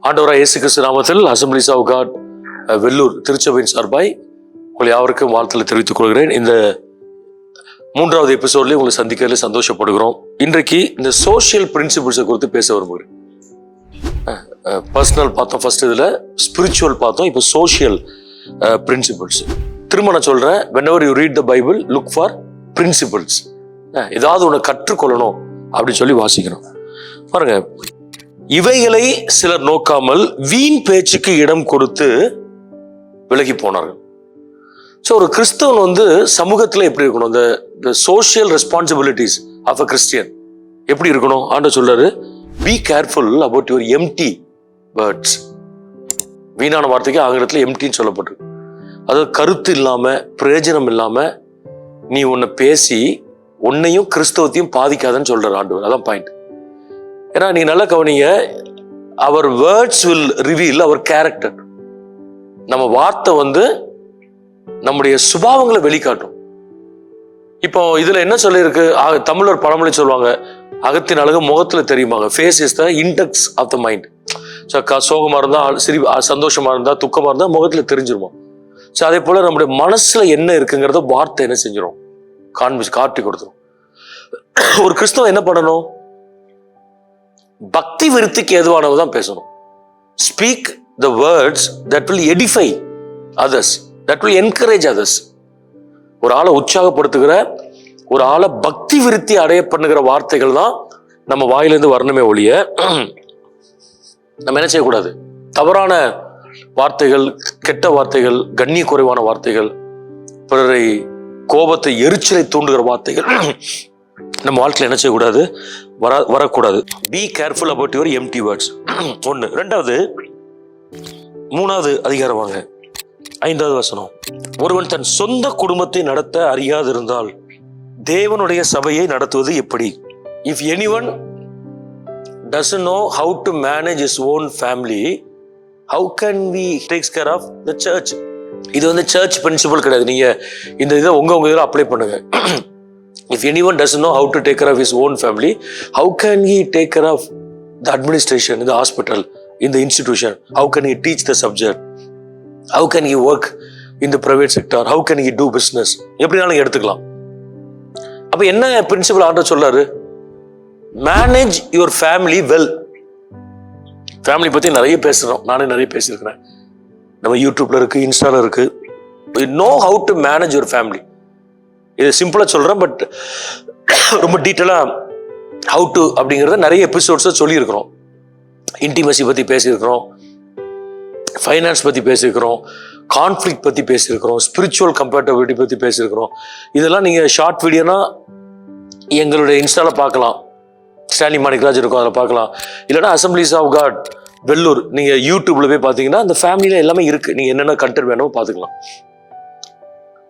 ஆண்டவராகிய இயேசு கிறிஸ்து நாமத்தில் அசம்பிளிஸ் ஆஃப் காட் வெள்ளூர் திருச்சபையின் சார்பாய் உங்களை யாவருக்கும் வாழ்த்துல தெரிவித்துக் கொள்கிறேன். இந்த 3வது எபிசோட்லேயே உங்களை சந்திக்கிறதுல சந்தோஷப்படுகிறோம். இன்றைக்கு இந்த சோஷியல் பிரின்சிபிள்ஸை குறித்து பேச விரும்புகிறேன். பர்சனல் பார்த்தோம், ஃபர்ஸ்ட் இதில் ஸ்பிரிச்சுவல் பார்த்தோம், இப்போ சோஷியல் பிரின்சிபிள்ஸ். திரும்ப நான் சொல்கிறேன், whenever you read the Bible, look for principles. ஏதாவது ஒன்று கற்றுக்கொள்ளணும் அப்படின்னு சொல்லி வாசிக்கணும். பாருங்க, இவைகளை சிலர் நோக்காமல் வீண் பேச்சுக்கு இடம் கொடுத்து விலகி போனார்கள். ஸோ ஒரு கிறிஸ்தவன் சமூகத்தில் எப்படி இருக்கணும்? இந்த social responsibilities of a Christian எப்படி இருக்கணும்? ஆண்டவர் சொல்றாரு, be careful about your empty words. வீணான வார்த்தைக்கு ஆங்கிலத்தில் எம்டின்னு சொல்லப்பட்டிருக்கு. அதாவது கருத்து இல்லாம பிரயோஜனம் இல்லாம நீ உன்னை பேசி உன்னையும் கிறிஸ்தவத்தையும் பாதிக்காதன்னு சொல்றாரு ஆண்டவர். அதான் பாயிண்ட். ஏன்னா நீ நல்லா கவனிங்க, our words will reveal our character. நம்ம வார்த்தை நம்முடைய சுபாவங்களை வெளிக்காட்டும். இப்போ இதுல என்ன சொல்லியிருக்கு? தமிழர் பழமொழி சொல்லுவாங்க, அகத்தின் அழகு முகத்துல தெரியுமாங்க. Face is the index of the mind. சோகமா இருந்தா சந்தோஷமா இருந்தா துக்கமா இருந்தா முகத்துல தெரிஞ்சிருமா. ஸோ அதே போல நம்முடைய மனசுல என்ன இருக்குங்கிறத வார்த்தை என்ன செஞ்சிடும்? காட்டி கொடுத்துரும். ஒரு கிறிஸ்தவன் என்ன பண்ணணும்? பக்தி விருத்திக்கு ஏதுவானதான் பேசணும். Speak the words that will edify others, that will encourage others. ஒரு ஆளை உற்சாகப்படுத்துகிற, ஒரு ஆளை பக்தி விருத்தி அடைய பண்ணுகிற வார்த்தைகள் தான் நம்ம வாயிலிருந்து வரணுமே ஒழிய நம்ம என்ன செய்யக்கூடாது? தவறான வார்த்தைகள், கெட்ட வார்த்தைகள், கண்ணிய குறைவான வார்த்தைகள், பிறரை கோபத்தை எரிச்சலை தூண்டுகிற வார்த்தைகள் நம்ம வாழ்க்கையில் என்ன செய்யக்கூடாது? வரக்கூடாது. B careful about your empty words. 1. 2வது 3வது அதிகாரம் வாங்க, 5வது வசனம். ஒருவன் தன் சொந்த குடும்பத்தை நடத்த அறியாதிருந்தால் தேவனுடைய சபையை நடத்துவது எப்படி? If anyone doesn't know how to manage his own family, how can we take care of the church? இது சர்ச் பிரின்சிபல் கிடையாது. நீங்க இந்த இதை உங்க இதில் அப்ளை பண்ணுங்க. If anyone doesn't know how to take care of his own family, how can he take care of the administration in the hospital, in the institution? How can he teach the subject? How can he work in the private sector? How can he do business? எப்படினாலும் எடுத்துக்கலாம். அப்ப என்ன principal ஆண்டவர் சொல்றாரு? Manage your family well. Family பத்தி நிறைய பேசுறோம், நானே நிறைய பேசியிருக்கிறேன். நம்ம யூடியூப்ல இருக்கு, இன்ஸ்டால இருக்கு. know how to manage your family. இது சிம்பிளா சொல்றேன், பட் ரொம்ப டீட்டெயிலா ஹவு டு அப்படிங்கிறத நிறைய எபிசோட்ஸை சொல்லியிருக்கிறோம். இன்டிமசி பத்தி பேசியிருக்கிறோம், ஃபைனான்ஸ் பத்தி பேசியிருக்கிறோம், கான்ஃப்ளிக்ட் பத்தி பேசியிருக்கிறோம், ஸ்பிரிச்சுவல் கம்பேட்டபிலிட்டி பத்தி பேசியிருக்கிறோம். இதெல்லாம் நீங்க ஷார்ட் வீடியோனா எங்களுடைய இன்ஸ்டால பார்க்கலாம், ஸ்டாலின் மாணிக்கராஜ் இருக்கும், அதில் பார்க்கலாம். இல்லைன்னா அசம்பிளிஸ் ஆஃப் காட் வெள்ளூர் நீங்க யூடியூப்ல போய் பார்த்தீங்கன்னா அந்த ஃபேமிலியில எல்லாமே இருக்கு. நீங்க என்னென்ன கண்டென்ட் வேணுமோ பார்த்துக்கலாம்.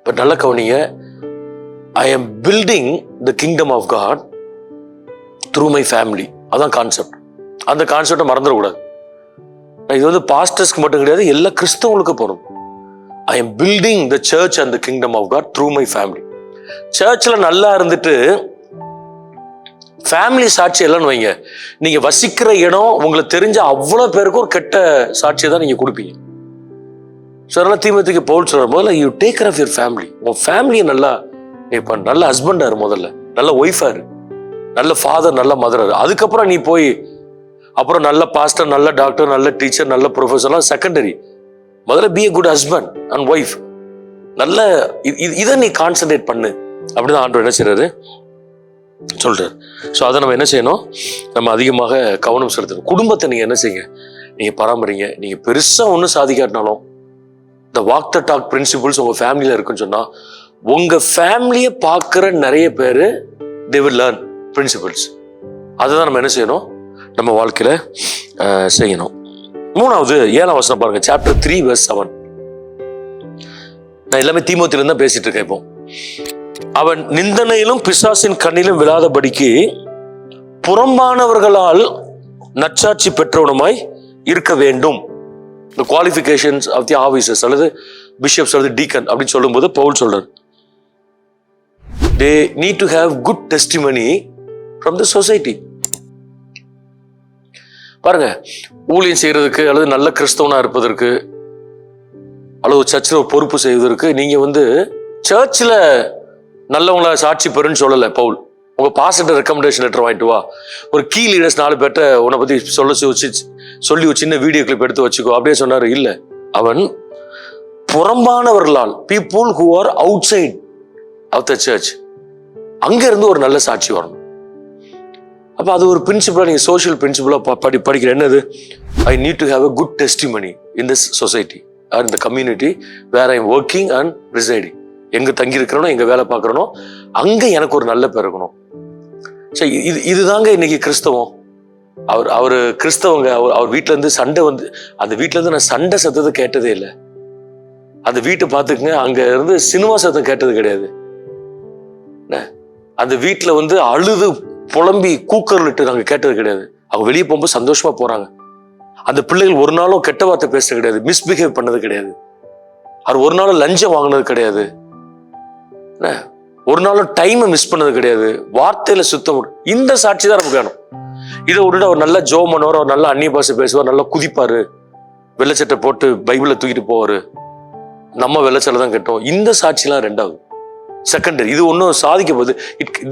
பட் நல்ல கவனிங்க, I am building the kingdom of God through my family. அதான் கான்செப்ட். அந்த கான்செப்டை மறந்துடக்கூடாது. இது பாஸ்டர்ஸ்க்கு மட்டும் கிடையாது, எல்லா கிறிஸ்தவங்களுக்கு போறோம். I am building the church and the kingdom of God through my family. சர்ச்சில் நல்லா இருந்துட்டு ஃபேமிலி சாட்சி இல்லைன்னு வைங்க, நீங்க வசிக்கிற இடம் உங்களுக்கு தெரிஞ்ச அவ்வளோ பேருக்கு ஒரு கெட்ட சாட்சியை தான் நீங்க கொடுப்பீங்க. ஸோ அதனால தீமோத்தேயுக்கு பவுல் சொல்ற முதல்ல you take care of your family. உன் ஃபேமிலியை நல்லா இப்ப நல்ல ஹஸ்பண்டா இரு, முதல்ல நல்ல ஒய்ஃபா இரு, நல்ல ஃபாதர், நல்ல மதர். அதுக்கப்புறம் நீ போய் அப்புறம் நல்ல பாஸ்டர், நல்ல டாக்டர், நல்ல டீச்சர், நல்ல ப்ரொஃபஸர்லாம் செகண்டரி. முதல்ல B a good husband and wife. நல்ல இதை நீ கான்சென்ட்ரேட் பண்ணு அப்படிதான் ஆண்டவர் என்ன செய்யறாரு சொல்றாரு. ஸோ அதை நம்ம என்ன செய்யணும்? நம்ம அதிகமாக கவனம் செலுத்தணும். குடும்பத்தை நீங்க என்ன செய்யுங்க? நீங்க பராமரிங்க. நீங்க பெருசா ஒன்றும் சாதிக்காட்டினாலும் இந்த வாக் த டாக் பிரின்சிபிள்ஸ் உங்க ஃபேமிலியில இருக்குன்னு சொன்னா உங்க ஃபேமிலியை பார்க்குற நிறைய பேர் they will learn principles. அதுதான் நம்ம என்ன செய்யணும்? நம்ம வாழ்க்கையில செய்யணும். 3வது 7ஆம் வசனம் பாருங்க, சாப்டர் 3 verse 7. நான் எல்லாமே தீமோத்தேயுல தான் பேசிட்டு இருக்கேன். இப்போ அவன் நிந்தனையிலும் பிசாசின் கண்ணிலும் விழாதபடிக்கு புறம்பானவர்களால் நற்சாட்சி பெற்றவனுமாய் இருக்க வேண்டும். the qualifications of the officers அல்லது பிஷப்ஸ் அல்லது டீக்கன் அப்படின்னு சொல்லும்போது பவுல் சொல்றாரு, they need to have good testimony from the society. பாருங்க, ஊழியம் செய்யறதுக்கு அல்லது நல்ல கிறிஸ்தவனா இருப்பதற்கு அல்லது சர்ச்சில் ஒரு பொறுப்பு செய்வதற்கு நீங்க சர்ச்சில் நல்லவங்கள சாட்சி பெறுன்னு சொல்லலை பவுல். உங்க பாஸ்டர் ரெக்கமெண்டேஷன் லெட்டர் வாங்கிட்டு வா, ஒரு கீ லீடர்ஸ் 4 பேர்ட்ட உன்னை பத்தி சொல்லி ஒரு சின்ன வீடியோ கிளிப் எடுத்து வச்சுக்கோ அப்படியே சொன்னாரு. இல்ல, அவன் புறம்பானவர்களால், people who are outside of the church, அங்க இருந்து ஒரு நல்ல சாட்சி வரணும். அப்ப அது ஒரு பிரின்சிபலா, நீங்க சோசியல் பிரின்சிபலா படிக்கிற என்னது, I need to have a good testimony in this society or இந்த community where I am working and residing. எங்க தங்கி இருக்கிறனோ, எங்க வேலை பார்க்கறனோ, அங்க எனக்கு ஒரு நல்ல பேர் இருக்கணும். சரி, இதுதாங்க இன்னைக்கு கிறிஸ்தவம். அவரு கிறிஸ்தவங்க, அவர் வீட்டுல இருந்து சண்டை அந்த வீட்டுல இருந்து நான் சண்டை சத்தத்தை கேட்டதே இல்லை. அந்த வீட்டை பார்த்துக்குங்க, அங்க இருந்து சினிமா சத்தம் கேட்டது கிடையாது. அந்த வீட்டுல அழுது புலம்பி கூக்கர்லிட்டு நாங்க கேட்டது கிடையாது. அவங்க வெளியே போகும்போது சந்தோஷமா போறாங்க. அந்த பிள்ளைகள் ஒரு நாளும் கெட்ட வார்த்தை பேசுறது கிடையாது, மிஸ்பிஹேவ் பண்ணது கிடையாது. அவர் ஒரு நாளும் லஞ்சம் வாங்கினது கிடையாது, ஒரு நாளும் டைமை மிஸ் பண்ணது கிடையாது, வார்த்தையில சுத்தம். இந்த சாட்சி தான் நமக்கு வேணும். இதை விட்டுட்டு அவர் நல்லா ஜோம் பண்ணுவார், அவர் நல்லா அந்நிய பாஷை பேசுவார், நல்லா குதிப்பாரு, வெள்ளச்சட்டை போட்டு பைபிளை தூக்கிட்டு போவாரு, நம்ம வெள்ளச்சட்டை தான் கெட்டோம். இந்த சாட்சிலாம் ரெண்டாவது, செகண்டரி. இது ஒன்றும் சாதிக்க போகுது.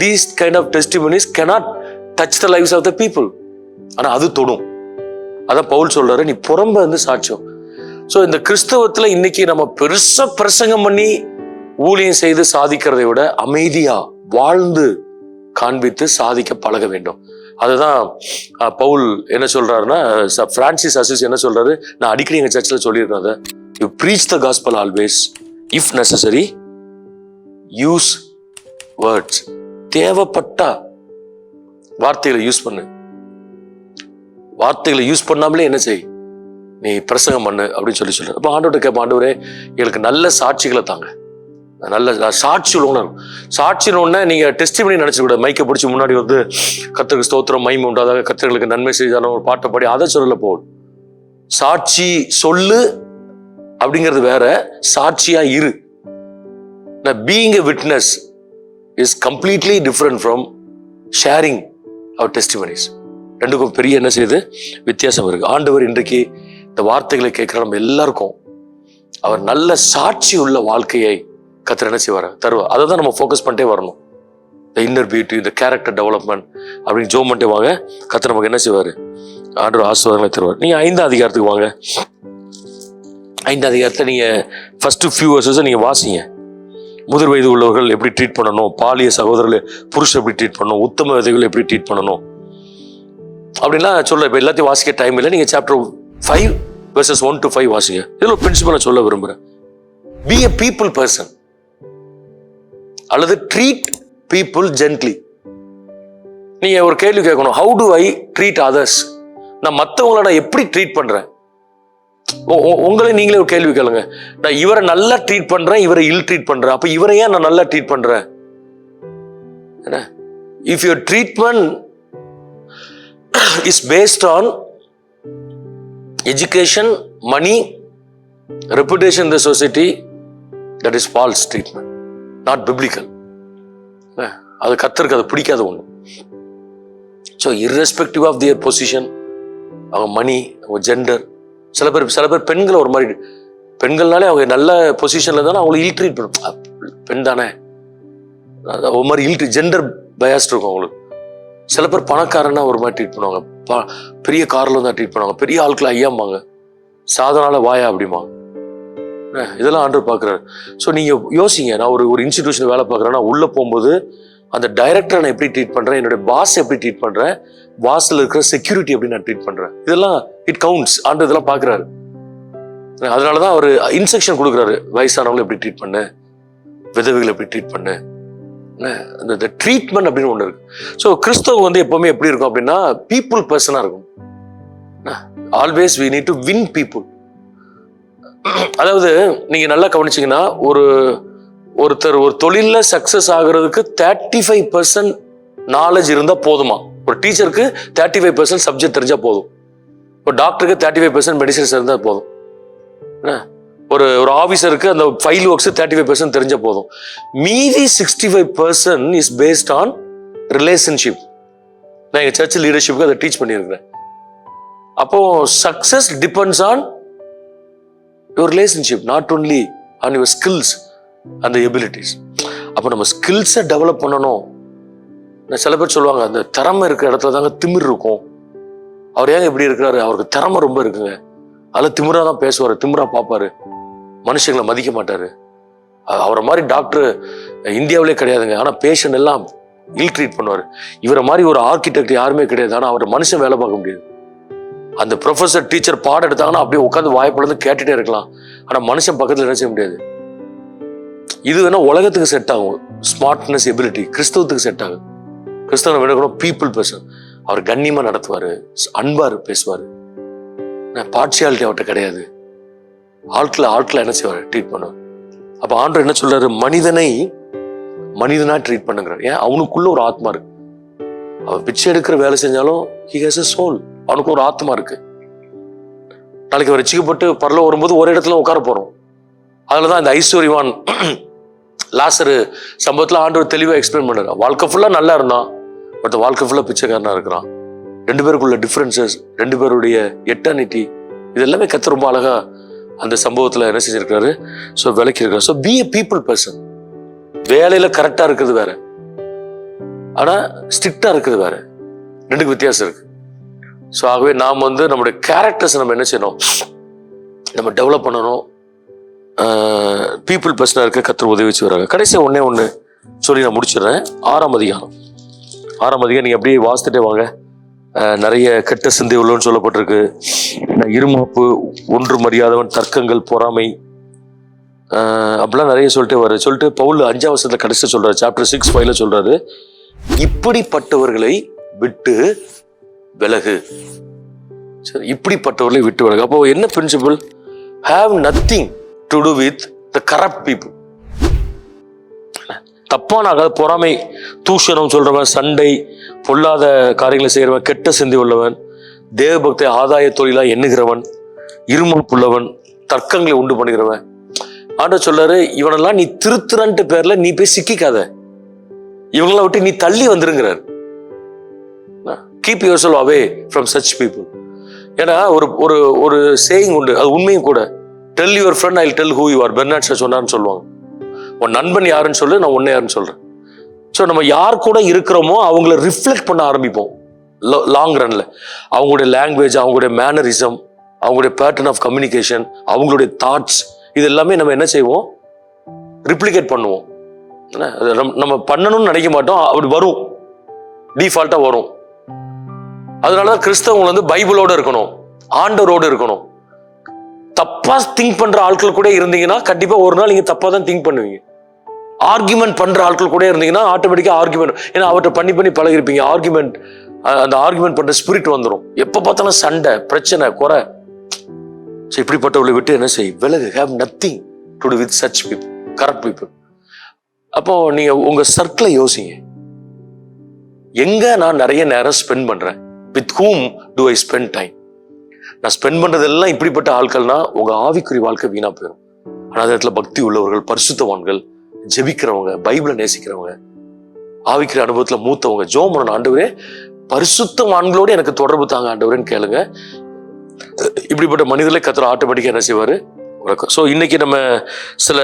These kind of testimonies cannot touch the lives of the people. ஆனா அது தொடும். அதான் பவுல் சொல்றாரு, நீ புறம்ப சாட்சியம். ஸோ இந்த கிறிஸ்தவத்துல இன்னைக்கு நம்ம பெருசா பிரசங்கம் பண்ணி ஊழியம் செய்து சாதிக்கிறதை விட அமைதியா வாழ்ந்து காண்பித்து சாதிக்க பழக வேண்டும். அதுதான் பவுல் என்ன சொல்றாருன்னா, பிரான்சிஸ் அசிஸ் என்ன சொல்றாரு, நான் அடிக்கடி எங்க சர்ச்சில் சொல்லியிருக்கேன், you preach the gospel always, if necessary use words. தேவைப்பட்டா வார்த்தைகளை யூஸ் பண்ணு, வார்த்தைகளை யூஸ் பண்ணாமலே என்ன செய், நீ பிரசங்கம் பண்ணு அப்படின்னு சொல்றாரு. அப்ப ஆண்டவர்கிட்ட கேட்ப, ஆண்டவரே எனக்கு நல்ல சாட்சிகளை தாங்க, நல்ல சாட்சி உள்ளவங்க. சாட்சின்னு நீங்க டெஸ்டிமனி நினைச்சுக்கூடாது, மைக்கை பிடிச்சி முன்னாடி கர்த்தருக்கு ஸ்தோத்திரம் மகிமை உண்டாதாக, கர்த்தர்களுக்கு நன்மை செய்தாலும் ஒரு பாட்டை பாடி அதை சொல்லல போல். சாட்சி சொல்லு அப்படிங்கிறது வேற, சாட்சியா இரு. Being a witness is completely different from sharing our testimonies. ரெண்டுக்கும் பெரிய என்ன செய்யுது, வித்தியாசம் இருக்கு. ஆண்டவர் இன்றைக்கு இந்த வார்த்தைகளை கேட்கிற நம்ம எல்லாருக்கும் அவர் நல்ல சாட்சி உள்ள வாழ்க்கையை கர்த்தர் என்ன செய்வார், தருவார். அதை தான் நம்ம ஃபோக்கஸ் பண்ணிட்டே வரணும். இந்த இன்னர் பியூட்டி, இந்த கேரக்டர் டெவலப்மெண்ட் அப்படின்னு ஜோம் பண்ணிட்டே வாங்க. கர்த்தர் நமக்கு என்ன செய்வார், ஆண்டவர் ஆசீர்வாதங்களை தருவார். நீங்க 5ஆம் அதிகாரத்துக்கு வாங்க. 5ஆம் அதிகாரத்தை நீங்க ஃபர்ஸ்ட் ஃபியூ வர்சஸ் நீங்க வாசிங்க. முதிர் வயது உள்ளவர்கள் எப்படி ட்ரீட் பண்ணணும், பாலிய சகோதரர்கள் புருஷன் எப்படி ட்ரீட் பண்ணணும், உத்தம விதைகள் எப்படி ட்ரீட் பண்ணணும் அப்படின்லாம் சொல்ல. இப்போ எல்லாத்தையும் வாசிக்க டைம் இல்லை. நீங்க சாப்டர் 5 verses 1 to 5 வாசிங்க. இதுல ஒரு பிரின்சிபலை சொல்ல விரும்புறேன். பி எ பீப்புள் பர்சன், அல்லது ட்ரீட் பீப்புள் ஜென்ட்லி. நீங்க ஒரு கேள்வி கேட்கணும், how to I treat others, நான் மற்றவங்களை நான் எப்படி ட்ரீட் பண்றேன். உங்களை நீங்களே ஒரு கேள்வி கேளுங்க, நான் இவரை நல்லா ட்ரீட் பண்றேன், இவரை இல் ட்ரீட் பண்றேன், அப்ப இவரை ஏன் நான் நல்லா ட்ரீட் பண்றேன்? If your treatment is based on education, money, reputation in the society, that is false treatment, not biblical. அது கர்த்தருக்கு அது பிடிக்காத ஒண்ணு. So irrespective of their position, அவங்க மணி, அவங்க ஜெண்டர். சில பேர் பெண்களை ஒரு மாதிரி, பெண்கள்னாலே அவங்க நல்ல பொசிஷன்ல தானே அவங்களை இல் ட்ரீட் பண்ணும். பெண் தானே ஒரு மாதிரி இல் ஜெண்டர் பயாஸ்ட் இருக்கும் அவங்களுக்கு. சில பேர் பணக்காரனா ஒரு மாதிரி ட்ரீட் பண்ணுவாங்க, பெரிய கார்ல தான் ட்ரீட் பண்ணுவாங்க, பெரிய ஆட்களை ஐயாம்பாங்க, சாதனால வாயா அப்படிம்பாங்க. இதெல்லாம் ஆண்டவர் பார்க்குறாரு. ஸோ நீங்க யோசிங்க, நான் ஒரு இன்ஸ்டிடியூஷன் வேலை பார்க்குறேன்னா உள்ள போகும்போது அந்த டைரக்டரை நான் எப்படி ட்ரீட் பண்றேன், என்னுடைய பாஸ் எப்படி ட்ரீட் பண்றேன், பாஸ்ல இருக்கிற செக்யூரிட்டி எப்படி நான் ட்ரீட் பண்றேன், இதெல்லாம் இட் கவுண்ட்ஸ். ஆண்டவர் இதெல்லாம் பார்க்குறாரு. அதனாலதான் அவர் இன்ஸ்ட்ரக்ஷன் கொடுக்குறாரு, வயசானவங்களை எப்படி ட்ரீட் பண்ணு, விதவைகளை எப்படி ட்ரீட் பண்ணு. அந்த ட்ரீட்மெண்ட் அப்படின்னு ஒண்ணு இருக்கு. ஸோ கிறிஸ்தவம் எப்பவுமே எப்படி இருக்கும் அப்படின்னா பீப்புள் பர்சனா இருக்கும். Always we need to win people. அதாவது நீங்க நல்லா கவனிச்சீங்கன்னா, ஒருத்தர் ஒரு தொழில சக்சஸ் ஆகுறதுக்கு 35% நாலேஜ் இருந்தா போதுமா? ஒரு டீச்சருக்கு 35% சப்ஜெக்ட் தெரிஞ்சா போதும். ஒரு டாக்டருக்கு 35% மெடிசன்ஸ் இருந்தா போதும். ஒரு ஆஃபீஸருக்கு அந்த ஃபைல் ஒர்க்ஸ் 35% தெரிஞ்ச போதும். மீதி 65% இஸ் பேஸ்ட் ஆன் ரிலேஷன்ஷிப். நான் எங்கள் சர்ச் லீடர்ஷிப்புக்கு அதை டீச் பண்ணியிருக்கிறேன். அப்போ success depends on your relationship, not only on your skills and abilities. அப்போ நம்ம ஸ்கில்ஸை டெவலப் பண்ணணும். சில பேர் சொல்லுவாங்க, அந்த திறமை இருக்கிற இடத்துல தாங்க திமிர் இருக்கும். அவர் ஏங்க இப்படி இருக்கிறாரு? அவருக்கு திறமை ரொம்ப இருக்குங்க, அதில் திமிரா தான் பேசுவார், திமிரா பார்ப்பாரு, மனுஷங்களை மதிக்க மாட்டாரு. அவரை மாதிரி டாக்டர் இந்தியாவிலே கிடையாதுங்க, ஆனால் பேஷண்ட் எல்லாம் இல் ட்ரீட் பண்ணுவார். இவரை மாதிரி ஒரு ஆர்கிடெக்ட் யாருமே கிடையாது, ஆனால் அவர் மனுஷன் வேலை பார்க்க முடியாது. அந்த ப்ரொஃபஸர் டீச்சர் பாடம் எடுத்தாங்கன்னா அப்படியே உட்காந்து வாய்ப்புலேருந்து கேட்டுட்டே இருக்கலாம், ஆனால் மனுஷன் பக்கத்தில் என்ன செய்ய முடியாது. இது வேணா உலகத்துக்கு செட் ஆகும், ஸ்மார்ட்னஸ் எபிலிட்டி. கிறிஸ்தவத்துக்கு செட் ஆகும். கிறிஸ்தவனை விட பீப்புள் பர்சன். அவர் கண்ணியமா நடத்துவாரு, அன்பாரு பேசுவாரு, பார்ட்சியாலிட்டி அவர்கிட்ட கிடையாது. ஆட்களை என்ன செய்வார்? ட்ரீட் பண்ணுவார். அப்ப ஆண்டவர் என்ன சொல்றாரு? மனிதனை மனிதனா ட்ரீட் பண்ணுங்கிறார். ஏன்? அவனுக்குள்ள ஒரு ஆத்மா இருக்கு. அவன் பிச்சை எடுக்கிற வேலை செஞ்சாலும் he has a soul. அவனுக்கு ஒரு ஆத்மா இருக்கு. நாளைக்கு அவர் ரட்சிக்கப்பட்டு பரலோகம் வரும்போது ஒரு இடத்துல உட்கார போறோம். அதுலதான் இந்த ஐஸ்வர்யவான் லாசரு சம்பவத்துல ஆண்டவர் தெளிவா எக்ஸ்பிளைன் பண்ணாரு. வாழ்க்கை ஃபுல்லா நல்லா இருந்தான், பட் வாழ்க்கை ஃபுல்லா பிச்சைக்காரனா இருக்கிறான். ரெண்டு பேருக்குள்ள டிஃபரன்சஸ், ரெண்டு பேருடைய எட்டர்னிட்டி, இது எல்லாமே கர்த்தர் ரொம்ப அழகா அந்த சம்பவத்துல என்ன செஞ்சிருக்காரு? ஸோ விளக்கி இருக்காரு. ஸோ பி எ பீப்புள் பர்சன். வேலையில கரெக்டா இருக்கிறது வேற, ஆனா ஸ்ட்ரிக்டா இருக்குது வேற. ரெண்டுக்கு வித்தியாசம் இருக்கு. ஸோ ஆகவே நாம் நம்மளுடைய கேரக்டர்ஸ் நம்ம என்ன செய்யணும்? நம்ம டெவலப் பண்ணணும். பீப்புள் பர்சனாக இருக்க கர்த்தர் உதவி வச்சு வராங்க. கடைசியாக ஒன்று சொல்லி நான் முடிச்சிடுறேன். 6ஆம் அதிகாரம் நீங்கள் அப்படியே வாசித்துட்டே வாங்க. நிறைய கெட்ட சிந்தை உள்ளவன்னு சொல்லப்பட்டிருக்கு. இருமாப்பு, ஒன்று மரியாதவன், தர்க்கங்கள், பொறாமை, அப்படிலாம் நிறைய சொல்லிட்டு பவுல் 5ஆம் வசனத்துல கடைசி சொல்றாரு, சாப்டர் 6:5 சொல்றாரு, இப்படிப்பட்டவர்களை விட்டு விலகு. சரி, இப்படிப்பட்டவர்களை விட்டு விலகு. அப்போ என்ன principal? have nothing to do with the corrupt people. தப்பான பொறாமை, தூஷணம் சொல்றவன், சண்டை, பொல்லாத காரியங்களை செய்கிறவன், கெட்ட சிந்தை உள்ளவன், தேவபக்தை ஆதாய தொழிலா எண்ணுகிறவன், இருமாப்புள்ளவன், தர்க்கங்களை உண்டு பண்ணுகிறவன். ஆண்டவர் சொல்றாரு, இவனெல்லாம் நீ திருத்துறன்ட்டு பேர்ல நீ போய் சிக்கிக்காத, இவங்கள விட்டு நீ தள்ளி வந்துருங்கிறார். Keep yourself away from such people. ஏன்னா ஒரு ஒரு சேயிங் உண்டு, அது உண்மையும் கூட. Tell your friend I tell who you are. Bernard Shaw சொன்னார்னு சொல்லுவாங்க. உன் நண்பன் யாருன்னு சொல்லு, நான் உன்னை யாருன்னு சொல்றேன். ஸோ நம்ம யார் கூட இருக்கிறோமோ அவங்கள ரிஃப்ளெக்ட் பண்ண ஆரம்பிப்போம் லாங் ரன்ல. அவங்களுடைய லாங்குவேஜ், அவங்களுடைய மேனரிசம், அவங்களுடைய பேட்டர்ன் ஆஃப் கம்யூனிகேஷன், அவங்களுடைய தாட்ஸ், இது எல்லாமே நம்ம என்ன செய்வோம்? ரிப்ளிகேட் பண்ணுவோம். நம்ம பண்ணணும்னு நினைக்க மாட்டோம், அப்படி வரும், டிஃபால்ட்டா வரும். அதனாலதான் கிறிஸ்தவங்க பைபிளோட இருக்கணும், ஆண்டவரோடு இருக்கணும். தப்பா திங்க் பண்ற ஆட்கள் கூட இருந்தீங்கன்னா கண்டிப்பா ஒரு நாள் நீங்க தப்பா தான் திங்க் பண்ணுவீங்க. ஆர்குமெண்ட் பண்ற ஆட்கள் கூட இருந்தீங்கன்னா ஆட்டோமேட்டிக்கா ஆர்குமெண்ட், ஏன்னா அவர்கிட்ட பண்ணி பழகிருப்பீங்க. ஆர்குமெண்ட், அந்த ஆர்குமெண்ட் பண்ற ஸ்பிரிட் வந்துடும். எப்ப பார்த்தாலும் சண்டை, பிரச்சனை, குறை. இப்படிப்பட்டவர்களை விட்டு என்ன செய்? விலகு. Have nothing to to with such people, correct people. அப்போ நீங்க உங்க சர்க்கிளை யோசிங்க. எங்க நான் நிறைய நேரம் ஸ்பெண்ட் பண்றேன்? With whom do I spend time? நான் ஸ்பெண்ட் பண்றதெல்லாம் இப்படிப்பட்ட ஆட்கள்னா உங்க ஆவிக்குரிய வாழ்க்கை வீணா போயிடும். ஆனா அந்த இடத்துல பக்தி உள்ளவர்கள், பரிசுத்தவான்கள், ஜெபிக்கிறவங்க, பைபிளை நேசிக்கிறவங்க, ஆவிக்குரிய அனுபவத்துல மூத்தவங்க, ஜெபம் பண்ணணும். ஆண்டவரே பரிசுத்தவான்களோடு எனக்கு தொடர்பு தாங்க ஆண்டவரேன்னு கேளுங்க. இப்படிப்பட்ட மனிதர்களை கர்த்தர் ஆட்டோமேட்டிக்கா என்ன செய்வாரு? ஸோ இன்னைக்கு நம்ம சில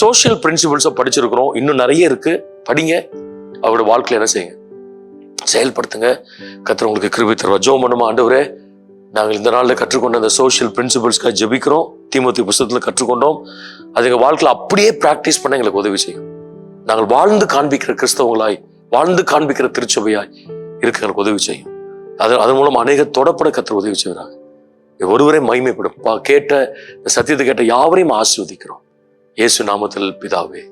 சோஷியல் பிரின்சிபிள்ஸை படிச்சிருக்கிறோம். இன்னும் நிறைய இருக்கு, படிங்க. அவரோட வாழ்க்கையில என்ன செய்யுங்க? செயல்படுத்துங்க. கர்த்தர் உங்களுக்கு கிருபை தருவார். ஜெபம் பண்ணுமா? ஆண்டவரே, நாங்கள் இந்த நாளில் கற்றுக்கொண்ட அந்த சோஷியல் பிரின்சிபிள்ஸ்க்காக ஜெபிக்கிறோம். தீமோத்தி புத்தகத்தில் கற்றுக்கொண்டோம். அது எங்கள் வாழ்க்கையில் அப்படியே பிராக்டிஸ் பண்ண எங்களுக்கு உதவி செய்யும். நாங்கள் வாழ்ந்து காண்பிக்கிற கிறிஸ்தவங்களாய், வாழ்ந்து காண்பிக்கிற திருச்சபையாய் இருக்க எங்களுக்கு உதவி செய்யும். அதன் மூலம் அநேக தொடப்பட கர்த்தர் உதவி செய்கிறாங்க. ஒருவரை மகிமைப்படும். கேட்ட சத்தியத்தை கேட்ட யாவரையும் ஆசீர்வதிக்கிறோம். இயேசு நாமத்தில் பிதாவே.